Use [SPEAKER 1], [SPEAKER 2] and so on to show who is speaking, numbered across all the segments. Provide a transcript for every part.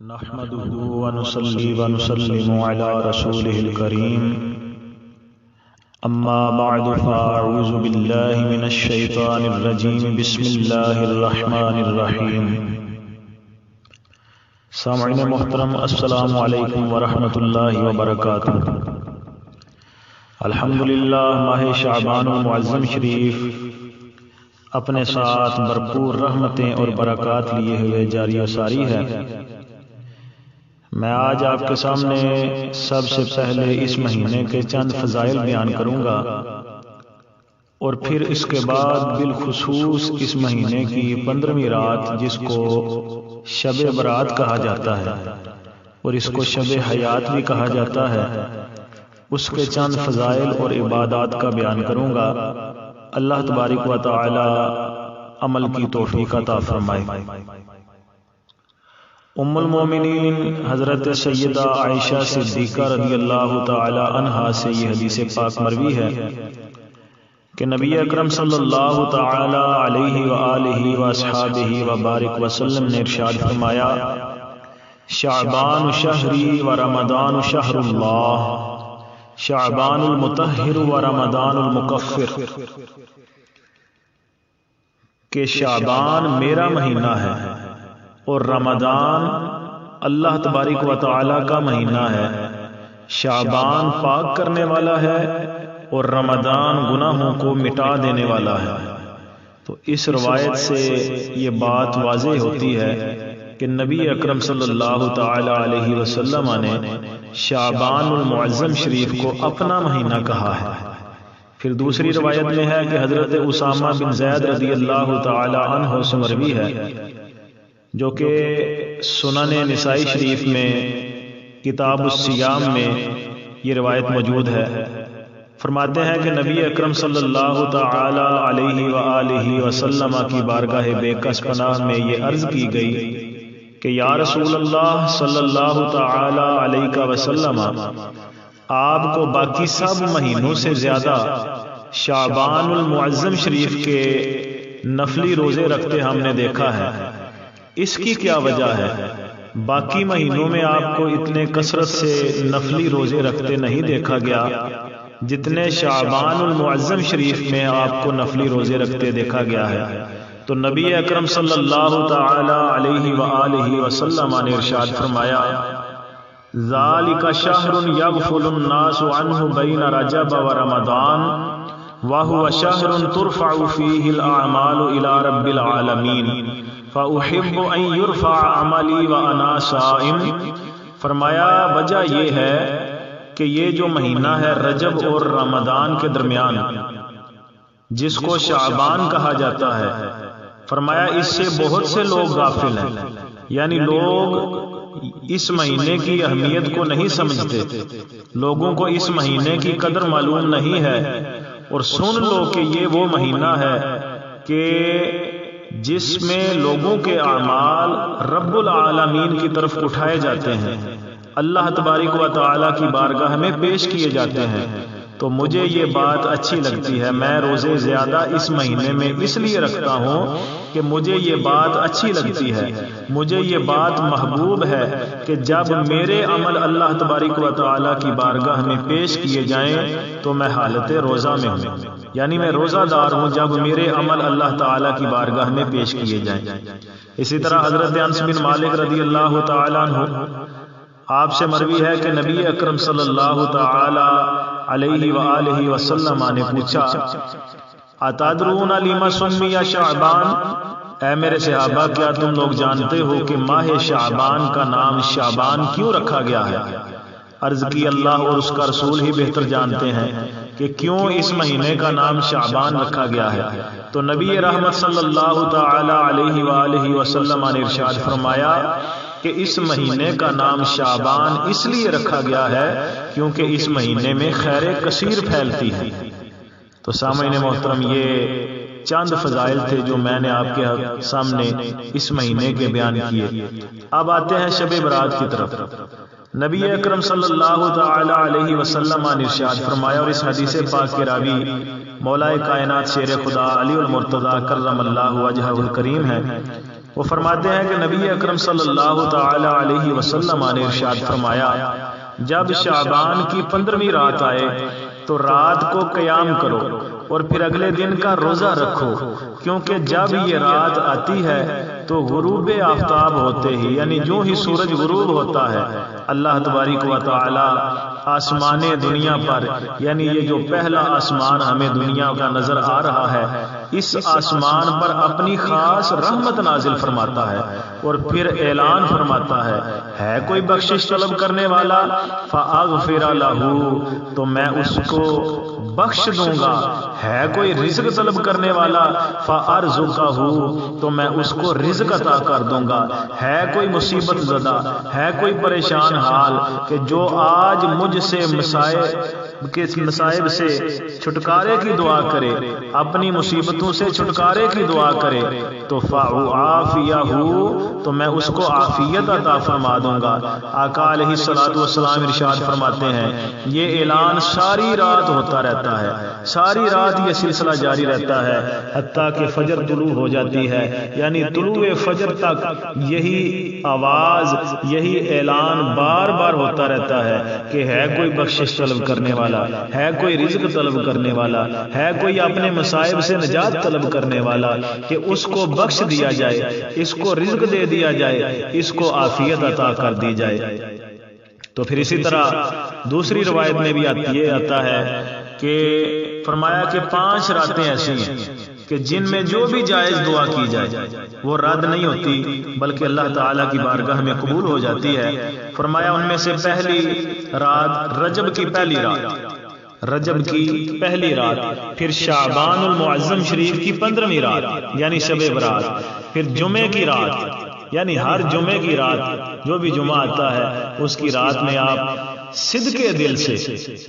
[SPEAKER 1] نحمده ونصلي ونسلم على رسوله الكريم اما بعد فاعوذ بالله من الشيطان الرجيم بسم الله الرحمن الرحيم سامعین محترم السلام علیکم ورحمۃ اللہ وبرکاتہ۔ الحمدللہ ماہ شعبان المعظم شریف اپنے ساتھ بھرپور رحمتیں اور برکات لیے ہوئے جاری و ساری ہے۔ میں آج آپ کے سامنے سب سے پہلے اس مہینے کے چند فضائل بیان کروں گا اور پھر اس کے بعد بالخصوص اس مہینے کی 15ویں رات جس کو شب برات کہا جاتا ہے اور اس کو شب حیات بھی کہا جاتا ہے، اس کے چند فضائل اور عبادات کا بیان کروں گا۔ اللہ تبارک و تعالی عمل کی توفیق عطا فرمائے۔ ام المومنین حضرت سیدہ عائشہ صدیقہ رضی اللہ تعالی عنہا سے یہ حدیث پاک مروی ہے کہ نبی اکرم صلی اللہ تعالی علیہ وآلہ واصحابہ وبارک وسلم نے ارشاد فرمایا، شعبان شہری و رمضان شہر اللہ، شعبان المطہر و رمضان المکفر، کہ شعبان میرا مہینہ ہے اور رمضان اللہ تبارک و تعالی کا مہینہ ہے۔ شعبان پاک کرنے والا ہے اور رمضان گناہوں کو مٹا دینے والا ہے۔ تو اس روایت سے یہ بات واضح ہوتی ہے کہ نبی اکرم صلی اللہ تعالی علیہ وسلم نے شعبان المعظم شریف کو اپنا مہینہ کہا ہے۔ پھر دوسری روایت میں ہے کہ حضرت اسامہ بن زید رضی اللہ تعالی عنہ سے مروی ہے، جو کہ سنن نسائی شریف میں کتاب الصیام میں یہ روایت موجود ہے۔ فرماتے ہیں کہ نبی اکرم صلی اللہ تعالی علیہ وآلہ وسلم کی بارگاہ بے کس پناہ میں یہ عرض کی گئی کہ یا رسول اللہ صلی اللہ تعالی علیہ وسلم، آپ کو باقی سب مہینوں سے زیادہ شعبان المعظم شریف کے نفلی روزے رکھتے ہم نے دیکھا ہے، اس کی کیا وجہ ہے؟ باقی مہینوں میں آپ کو اتنے کثرت سے نفلی روزے رکھتے نہیں دیکھا گیا جتنے شعبان المعظم شریف میں آپ کو نفلی روزے رکھتے دیکھا گیا ہے۔ تو نبی اکرم صلی اللہ تعالی علیہ وآلہ وسلم نے ارشاد فرمایا، ذالک شہر یغفل الناس عنہ بین رجب و رمضان وہو شہر ترفع فیہ الاعمال الی رب العالمین فَأُحِبُّ أَن يُرْفَعَ عَمَلِي وَأَنَا صَائِمٌ۔ فرمایا وجہ یہ ہے کہ یہ جو مہینہ ہے رجب اور رمضان کے درمیان، جس کو شعبان کہا جاتا ہے، فرمایا اس سے بہت سے لوگ غافل ہیں، یعنی لوگ اس مہینے کی اہمیت کو نہیں سمجھتے، لوگوں کو اس مہینے کی قدر معلوم نہیں ہے۔ اور سن لو کہ یہ وہ مہینہ ہے کہ جس میں لوگوں کے اعمال رب العالمین کی طرف اٹھائے جاتے ہیں، اللہ تبارک و تعالی کی بارگاہ میں پیش کیے جاتے ہیں۔ تو مجھے یہ بات اچھی لگتی ہے، میں روزے زیادہ اس مہینے میں اس لیے رکھتا ہوں کہ مجھے یہ بات اچھی لگتی ہے، مجھے یہ بات محبوب ہے کہ جب میرے عمل اللہ تبارک و تعالی کی بارگاہ میں پیش کیے جائیں تو میں حالت روزہ میں ہوں، یعنی میں روزہ دار ہوں جب میرے عمل اللہ تعالی کی بارگاہ میں پیش کیے جائیں۔ اسی طرح حضرت انس بن مالک رضی اللہ تعالی عنہ آپ سے مروی ہے کہ نبی اکرم صلی اللہ تعالی علیہ وآلہ وسلم نے پوچھا، اتدرون لما سمی شعبان؟ اے میرے صحابہ، کیا تم لوگ جانتے ہو کہ ماہ شعبان کا نام شعبان کیوں رکھا گیا ہے؟ عرض کی اللہ اور اس کا رسول ہی بہتر جانتے ہیں کہ کیوں اس مہینے کا نام شعبان رکھا گیا ہے۔ تو نبی رحمت صلی اللہ تعالی علیہ وآلہ وسلم نے ارشاد فرمایا کہ اس مہینے کا نام شعبان اس لیے رکھا گیا ہے کیونکہ اس مہینے میں خیر کثیر پھیلتی ہے۔ تو سامعین محترم، یہ چند فضائل تھے جو میں نے آپ کے سامنے اس مہینے کے بیان کیے۔ اب آتے ہیں شب برات کی طرف۔ نبی اکرم صلی اللہ تعالی علیہ وسلم نے ارشاد فرمایا، اور اس حدیث پاک کے راوی مولا کائنات شیر خدا علی المرتضی کرم اللہ وجہہ الکریم ہے، وہ فرماتے ہیں کہ نبی اکرم صلی اللہ تعالی علیہ وسلم نے ارشاد فرمایا جب شعبان کی 15ویں رات آئے تو رات کو قیام کرو اور پھر اگلے دن کا روزہ رکھو، کیونکہ جب یہ رات آتی ہے تو غروب آفتاب ہوتے ہی یعنی جو ہی سورج غروب ہوتا ہے اللہ تبارک و تعالی آسمان دنیا پر یعنی یہ جو پہلا آسمان ہمیں دنیا کا نظر آ رہا ہے اس آسمان پر اپنی خاص رحمت نازل فرماتا ہے اور پھر اعلان فرماتا ہے کوئی بخشش طلب کرنے والا فاغفر لہ تو میں اس کو بخش دوں گا، ہے کوئی رزق طلب کرنے والا فارزقہ تو میں اس کو رزق عطا کر دوں گا، ہے کوئی مصیبت زدہ، ہے کوئی پریشان حال کہ جو آج مجھ سے مصائب سے چھٹکارے کی دعا کرے، اپنی مصیبتوں سے چھٹکارے کی دعا کرے تو فعافیہ تو میں اس کو عافیت عطا فرما دوں گا۔ آقا علیہ الصلوۃ والسلام ارشاد فرماتے ہیں یہ اعلان ساری رات ہوتا رہتا ہے، ساری رات یہ سلسلہ جاری رہتا ہے حتیٰ کہ فجر طلوع ہو جاتی ہے، یعنی طلوع فجر تک یہی آواز یہی اعلان بار بار ہوتا رہتا ہے کہ ہے کوئی بخشش طلب کرنے والا، ہے کوئی رزق طلب کرنے والا، ہے کوئی اپنے مصائب سے نجات طلب کرنے والا کہ اس کو بخش دیا جائے، اس کو رزق دے دیا جائے، اس کو عافیت عطا کر دی جائے۔ تو پھر اسی طرح دوسری روایت میں بھی آتا ہے کہ فرمایا کہ 5 راتیں ایسی ہیں کہ جن میں جو بھی جائز دعا کی جائے وہ رد نہیں ہوتی بلکہ اللہ تعالیٰ کی بارگاہ میں قبول ہو جاتی ہے۔ فرمایا ان میں سے پہلی رات رجب کی پہلی رات، رجب کی پہلی رات، پھر شعبان المعظم شریف کی 15ویں رات یعنی شب برات، پھر جمعے کی رات یعنی ہر جمعے کی رات جو بھی جمعہ آتا ہے اس کی رات میں آپ صدق دل سے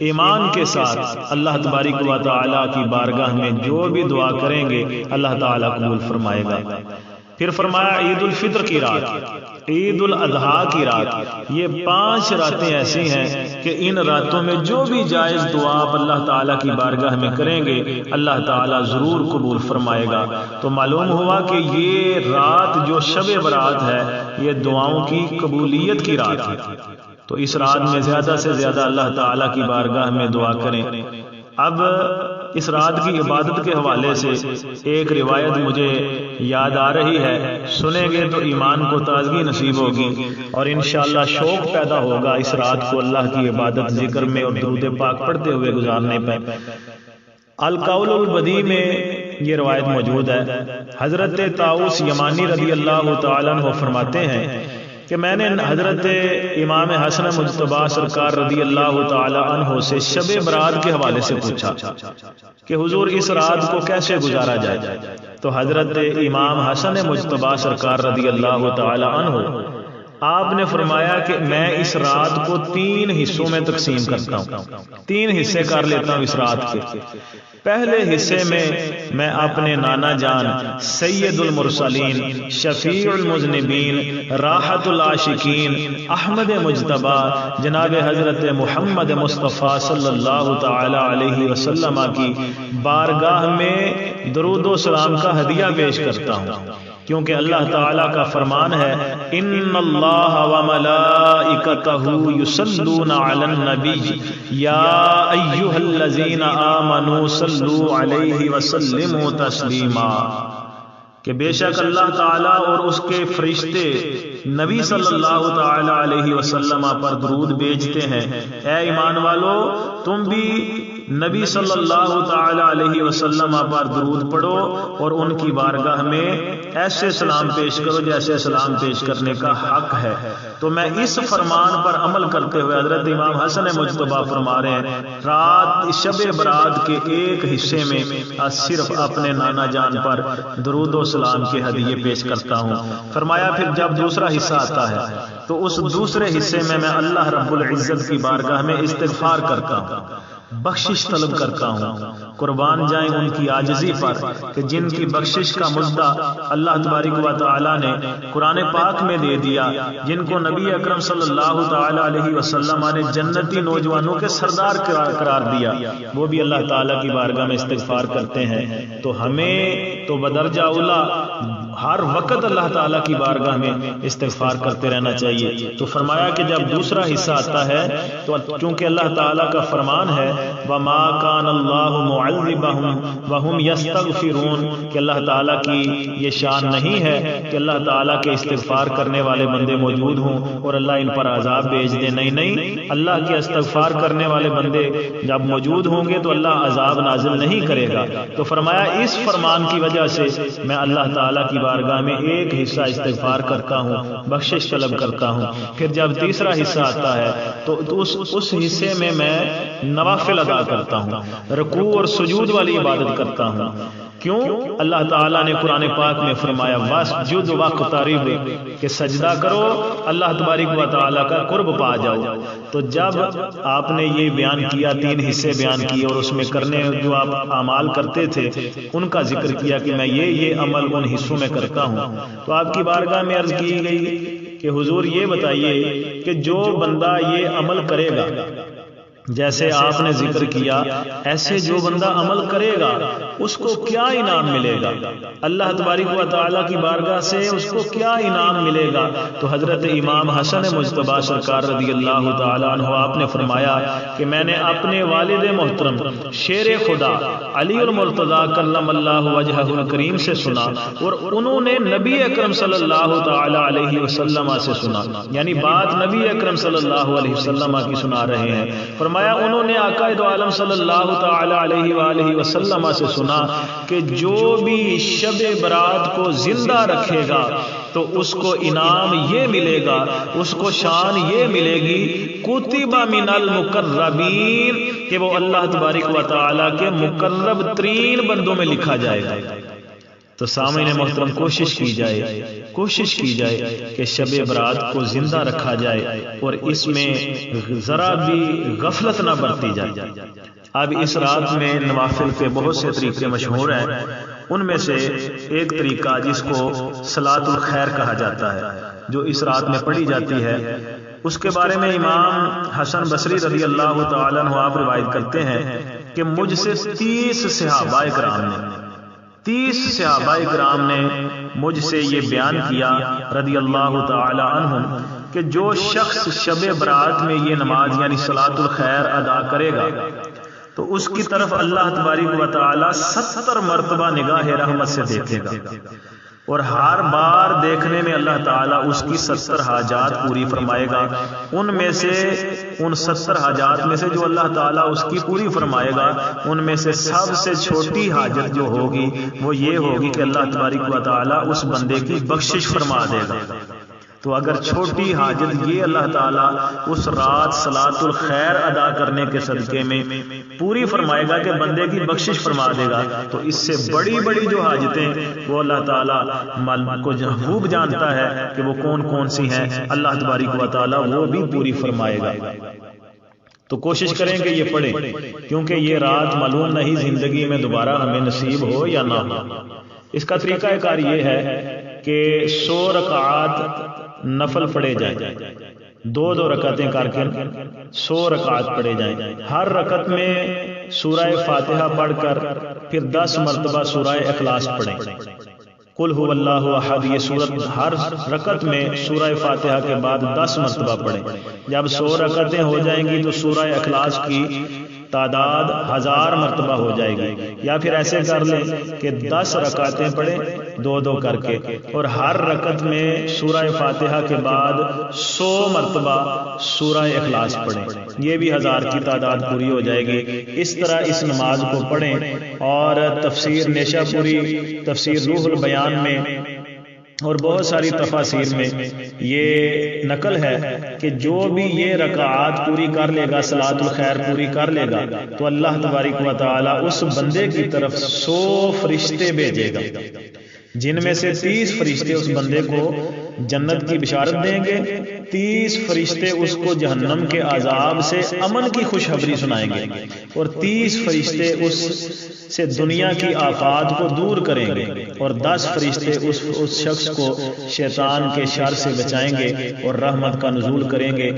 [SPEAKER 1] ایمان کے ساتھ اللہ تبارک و تعالیٰ کی بارگاہ میں جو بھی دعا کریں گے اللہ تعالیٰ قبول فرمائے گا۔ پھر فرمایا عید الفطر کی رات، عید الاضحیٰ کی رات، یہ 5 راتیں ایسی ہیں کہ ان راتوں میں جو بھی جائز دعا آپ اللہ تعالیٰ کی بارگاہ میں کریں گے اللہ تعالیٰ ضرور قبول فرمائے گا۔ تو معلوم ہوا کہ یہ رات جو شب برات ہے یہ دعاؤں کی قبولیت کی رات ہے، تو اس رات میں زیادہ سے زیادہ اللہ تعالیٰ کی بارگاہ میں دعا کریں۔ اب اس رات کی عبادت کے حوالے سے ایک روایت مجھے یاد آ رہی ہے، سنیں گے تو ایمان کو تازگی نصیب ہوگی اور انشاءاللہ شوق پیدا ہوگا اس رات کو اللہ کی عبادت ذکر میں اور درود پاک پڑھتے ہوئے گزارنے پہ۔ القول البدی میں یہ روایت موجود ہے، حضرت طاؤس یمانی رضی اللہ تعالیٰ عنہ فرماتے ہیں کہ میں نے حضرت امام حسن مجتبیٰ سرکار رضی اللہ تعالی عنہ سے شب برات کے حوالے سے پوچھا کہ حضور اس رات کو کیسے گزارا جائے، تو حضرت امام حسن مجتبیٰ سرکار رضی اللہ تعالی عنہ آپ نے فرمایا کہ میں اس رات کو 3 حصوں میں تقسیم کرتا ہوں، 3 حصے کر لیتا ہوں اس رات کے۔ پہلے حصے میں اپنے نانا جان سید المرسلین شفیع المذنبین راحت العاشقین احمد مجتبیٰ جناب حضرت محمد مصطفیٰ صلی اللہ تعالی علیہ وسلم کی بارگاہ میں درود و سلام کا ہدیہ پیش کرتا ہوں، کیونکہ اللہ تعالیٰ کا فرمان ہے ان اللہ وملائکتہ یصلون علی النبی یا ایھا الذین آمنوا صلوا علیہ وسلموا تسلیما، کہ بے شک اللہ تعالیٰ اور اس کے فرشتے نبی صلی اللہ تعالی علیہ وسلم پر درود بھیجتے ہیں، اے ایمان والو تم بھی نبی صلی اللہ تعالی علیہ وسلم پر درود پڑھو اور ان کی بارگاہ میں ایسے سلام پیش کرو جیسے سلام پیش کرنے کا حق ہے۔ تو میں اس فرمان پر عمل کرتے ہوئے حضرت امام حسن مجتبیٰ فرما رہے ہیں رات شب برات کے ایک حصے میں صرف اپنے نانا جان پر درود و سلام کے ہدیے پیش کرتا ہوں۔ فرمایا پھر جب دوسرا حصہ آتا ہے تو اس دوسرے حصے میں اللہ رب العزت کی بارگاہ میں استغفار کرتا ہوں، بخشش طلب کرتا ہوں، قربان جائیں ان کی عاجزی پر کہ جن کی بخشش کا مدعا اللہ تبارک و تعالی نے قرآن پاک میں دے دیا، جن کو نبی اکرم صلی اللہ تعالی علیہ وسلم نے جنتی نوجوانوں کے سردار قرار دیا، وہ بھی اللہ تعالی کی بارگاہ میں استغفار کرتے ہیں۔ تو ہمیں تو بدرجہ اولا ہر وقت اللہ تعالیٰ کی بارگاہ میں استغفار کرتے رہنا چاہیے۔ تو فرمایا کہ جب دوسرا حصہ آتا ہے تو چونکہ اللہ تعالیٰ کا فرمان ہے وَمَا كَانَ اللَّهُ مُعَذِّبَهُمْ وَهُمْ يَسْتَغْفِرُونَ کہ اللہ تعالیٰ کی یہ شان نہیں ہے کہ اللہ تعالیٰ کے استغفار کرنے والے بندے موجود ہوں اور اللہ ان پر عذاب بھیج دے۔ نہیں، اللہ کے استغفار کرنے والے بندے جب موجود ہوں گے تو اللہ عذاب نازل نہیں کرے گا۔ تو فرمایا اس فرمان کی وجہ سے میں اللہ تعالیٰ کی بارگاہ میں ایک حصہ استغفار کرتا ہوں، بخشش طلب کرتا ہوں۔ پھر جب تیسرا حصہ آتا ہے تو اس حصے میں نوافل ادا کرتا ہوں، رکوع اور سجود والی عبادت کرتا ہوں۔ کیوں؟ اللہ تعالیٰ نے قرآن پاک میں فرمایا وَاسْجُدْ وَاقْتَرِب کہ سجدہ کرو، اللہ تبارک و تعالیٰ کا قرب پا جاؤ۔ تو جب آپ نے یہ بیان کیا، 3 حصے بیان کیے اور اس میں کرنے جو آپ اعمال کرتے تھے ان کا ذکر کیا کہ میں یہ عمل ان حصوں میں کرتا ہوں، تو آپ کی بارگاہ میں عرض کی گئی کہ حضور یہ بتائیے کہ جو بندہ یہ عمل کرے گا جیسے آپ نے ذکر کیا، ایسے جو بندہ عمل کرے گا اس کو کیا انعام ملے گا؟ اللہ تبارک و تعالیٰ کی بارگاہ سے اس کو کیا انعام ملے گا؟ تو حضرت امام حسن مجتبیٰ سرکار رضی اللہ تعالیٰ عنہ آپ نے فرمایا کہ میں نے اپنے والد محترم شیر خدا علی المرتضیٰ کرم اللہ وجہہ الکریم سے سنا، اور انہوں نے نبی اکرم صلی اللہ تعالیٰ علیہ وسلم سے سنا، یعنی بات نبی اکرم صلی اللہ علیہ وسلم کی سنا رہے ہیں۔ فرمایا انہوں نے آقا دو عالم صلی اللہ تعالی علیہ وآلہ وسلم سے سنا کہ جو بھی شب برات کو زندہ رکھے گا تو اس کو انعام یہ ملے گا، اس کو شان یہ ملے گی کتب من المقربین کہ وہ اللہ تبارک و تعالی کے مقرب ترین بندوں میں لکھا جائے گا۔ تو سامعین محترم کوشش کی جائے کہ شب برات کو زندہ رکھا جائے اور اس میں ذرا بھی غفلت نہ برتی جائے۔ اب اس رات میں نوافل کے بہت سے طریقے مشہور ہیں، ان میں سے ایک طریقہ جس کو صلاۃ الخیر کہا جاتا ہے جو اس رات میں پڑھی جاتی ہے، اس کے بارے میں امام حسن بصری رضی اللہ تعالی عنہ آپ روایت کرتے ہیں کہ مجھ سے 30 صحابہ کرام نے مجھ سے یہ بیان کیا رضی اللہ تعالی عنہم کہ جو شخص شب برات میں یہ نماز یعنی صلاۃ الخیر ادا کرے گا تو اس کی طرف اللہ تبارک و تعالی 70 مرتبہ نگاہ رحمت سے دیکھے گا، اور ہر بار دیکھنے میں اللہ تعالیٰ اس کی 70 حاجات پوری فرمائے گا۔ ان میں سے ان 70 حاجات میں سے جو اللہ تعالیٰ اس کی پوری فرمائے گا، ان میں سے سب سے چھوٹی حاجت جو ہوگی وہ یہ ہوگی کہ اللہ تبارک و تعالیٰ اس بندے کی بخشش فرما دے گا۔ تو اگر چھوٹی حاجت یہ اللہ تعالیٰ اس رات صلاۃ الخیر ادا کرنے کے صدقے میں پوری فرمائے گا کہ بندے کی بخشش فرما دے گا، تو اس سے بڑی جو حاجتیں وہ اللہ تعالیٰ کو خوب جانتا ہے کہ وہ کون سی ہیں، اللہ تبارک و تعالیٰ وہ بھی پوری فرمائے گا۔ تو کوشش کریں کہ یہ پڑھیں، کیونکہ یہ رات معلوم نہیں زندگی میں دوبارہ ہمیں نصیب ہو یا نہ ہو۔ اس کا طریقہ کار یہ ہے کہ 100 رکعات نفل پڑھے جائیں، 2 رکعتیں کر کے 100 رکعات پڑھے جائیں۔ ہر رکعت میں سورہ فاتحہ پڑھ کر پھر 10 مرتبہ سورہ اخلاص پڑھیں۔ قل هو اللہ احد یہ سورت ہر رکعت میں سورہ فاتحہ کے بعد 10 مرتبہ پڑھیں۔ جب 100 رکعتیں ہو جائیں گی تو سورہ اخلاص کی تعداد 1000 مرتبہ ہو جائے گی، یا پھر ایسے کر لیں کہ 10 رکعتیں پڑھیں 2 کر کے، اور ہر رکعت میں سورہ فاتحہ کے بعد 100 مرتبہ سورہ اخلاص پڑھیں، یہ بھی 1000 کی تعداد پوری ہو جائے گی۔ اس طرح اس نماز کو پڑھیں، اور تفسیر نیشا پوری، تفسیر روح البیان میں اور بہت ساری تفاسیر میں یہ نقل ہے کہ جو بھی یہ رکعات پوری کر لے گا، صلاۃ الخیر پوری کر لے گا، تو اللہ تبارک و تعالی اس بندے کی طرف 100 فرشتے بھیجے گا، جن میں سے 30 فرشتے اس بندے کو جنت کی بشارت دیں گے، 30 فرشتے اس کو جہنم کے عذاب سے امن کی خوشخبری سنائیں گے، اور 30 فرشتے اس سے دنیا کی آفات کو دور کریں گے، اور 10 فرشتے اس شخص کو شیطان کے شر سے بچائیں گے اور رحمت کا نزول کریں گے۔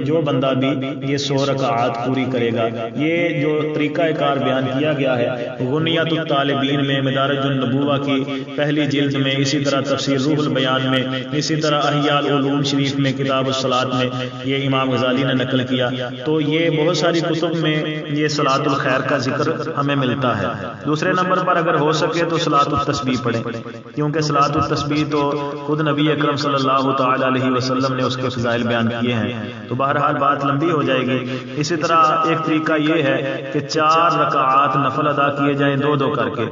[SPEAKER 1] جو بندہ بھی یہ 100 رکعات پوری کرے گا، یہ جو طریقہ کار بیان کیا گیا ہے غنیۃ الطالبین میں، مدارج النبوہ کی پہلی جلد میں، اسی طرح تفسیر روح البیان میں، اسی طرح احیاء العلوم شریف میں، کتاب الصلاۃ میں یہ امام غزالی نے نقل کیا۔ تو یہ بہت ساری کتب میں یہ صلاۃ الخیر کا ذکر ہمیں ملتا ہے۔ دوسرے نمبر پر اگر ہو سکے تو صلاۃ التسبیح پڑھیں، کیونکہ صلاۃ التسبیح تو خود نبی اکرم صلی اللہ تعالی علیہ وسلم نے اس کے فضائل بیان کیے ہیں، تو بہرحال بات لمبی ہو جائے گی۔ اسی طرح ایک طریقہ یہ ہے کہ 4 رکعات نفل ادا کیے جائیں 2 کر کے،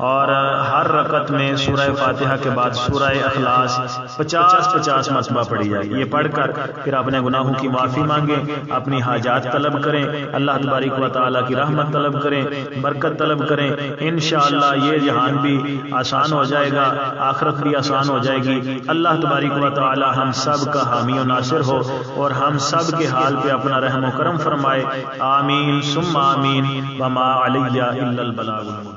[SPEAKER 1] اور ہر رکعت میں سورہ فاتحہ کے بعد سورہ اخلاص 50 مرتبہ پڑھی جائے۔ یہ پڑھ کر پھر اپنے گناہوں کی معافی مانگیں، اپنی حاجات طلب کریں، اللہ تبارک و تعالیٰ کی رحمت طلب کریں، برکت طلب کریں۔ انشاءاللہ یہ جہان بھی آسان ہو جائے گا، آخرت بھی آسان ہو جائے گی۔ اللہ تبارک و تعالیٰ ہم سب کا حامی و ناصر ہو، اور ہم سب کے حال پہ اپنا رحم و کرم فرمائے۔ آمین ثم آمین، وما علی الا البلاغ۔